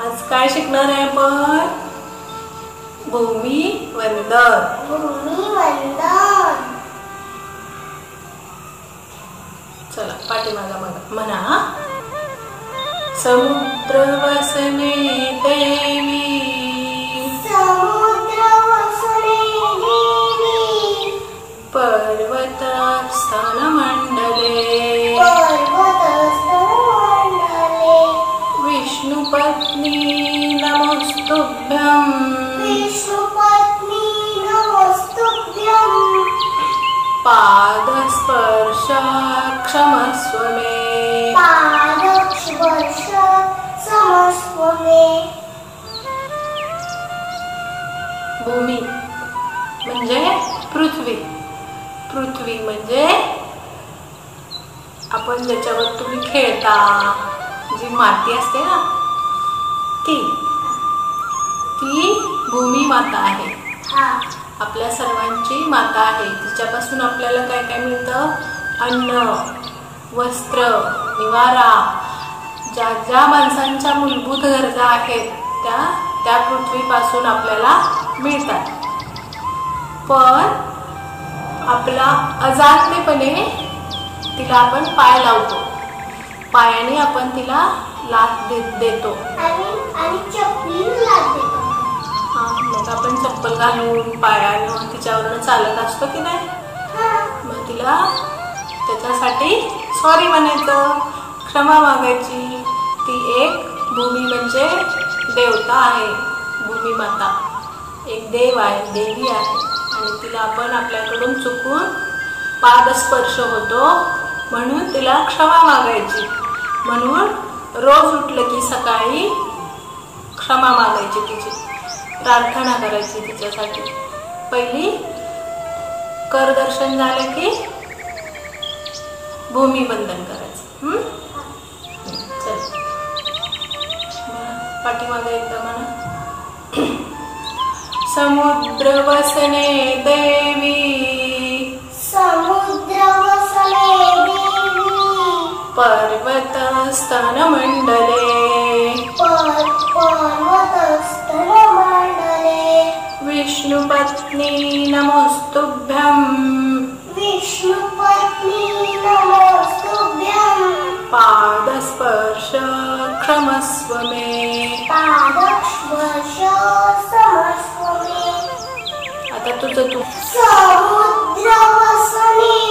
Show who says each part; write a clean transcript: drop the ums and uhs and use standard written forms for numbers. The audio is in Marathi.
Speaker 1: आज काय शिकणार आहे आपण? भूमी वंदन. चला पाठीमागा म्हणा. समुद्र वसने देवी, पर्वत स्तनमंडले, विष्णुपत्नी नमोस्तुभ्यं, पादस्पर्श क्षमस्व मे. भूमी म्हणजे पृथ्वी. पृथ्वी म्हणजे आपण ज्याच्यावर तुम्ही खेळता, जी माती असते ना, ती भूमी माता आहे. आपल्या सर्वांची माता आहे. तिच्यापासून आपल्याला काय काय मिळतं? अन्न, वस्त्र, निवारा, ज्या ज्या माणसांच्या मूलभूत गरजा आहेत त्या पृथ्वीपासून आपल्याला मिळतात. पण आपला अजाणतेपणे तिला आपण पाय लावतो. पायाने आपण तिला लाथ देतो. मग आपण चप्पल घालून पायानं तिच्यावरनं चालत असतो की नाही? मग तिला त्याच्यासाठी सॉरी म्हणायचं, क्षमा मागायची. ती एक भूमी म्हणजे देवता आहे. भूमी माता एक देव आहे, देवी आहे. आणि तिला आपण आपल्याकडून चुकून पादस्पर्श होतो म्हणून तिला क्षमा मागायची. म्हणून रोज उठलं की सकाळी क्षमा मागायची, तिची प्रार्थना करायची तिच्यासाठी. पहिली कर दर्शन झालं की भूमी वंदन करायचं. चल पाठीमागे एकदा म्हणा. समुद्र वसने देवी, पर्वत स्तनमंडले, विष्णुपत्नी नमोस्तुभ्यं, पादस्पर्श क्षमस्व मे. आता तुझं तू.
Speaker 2: समुद्र वसने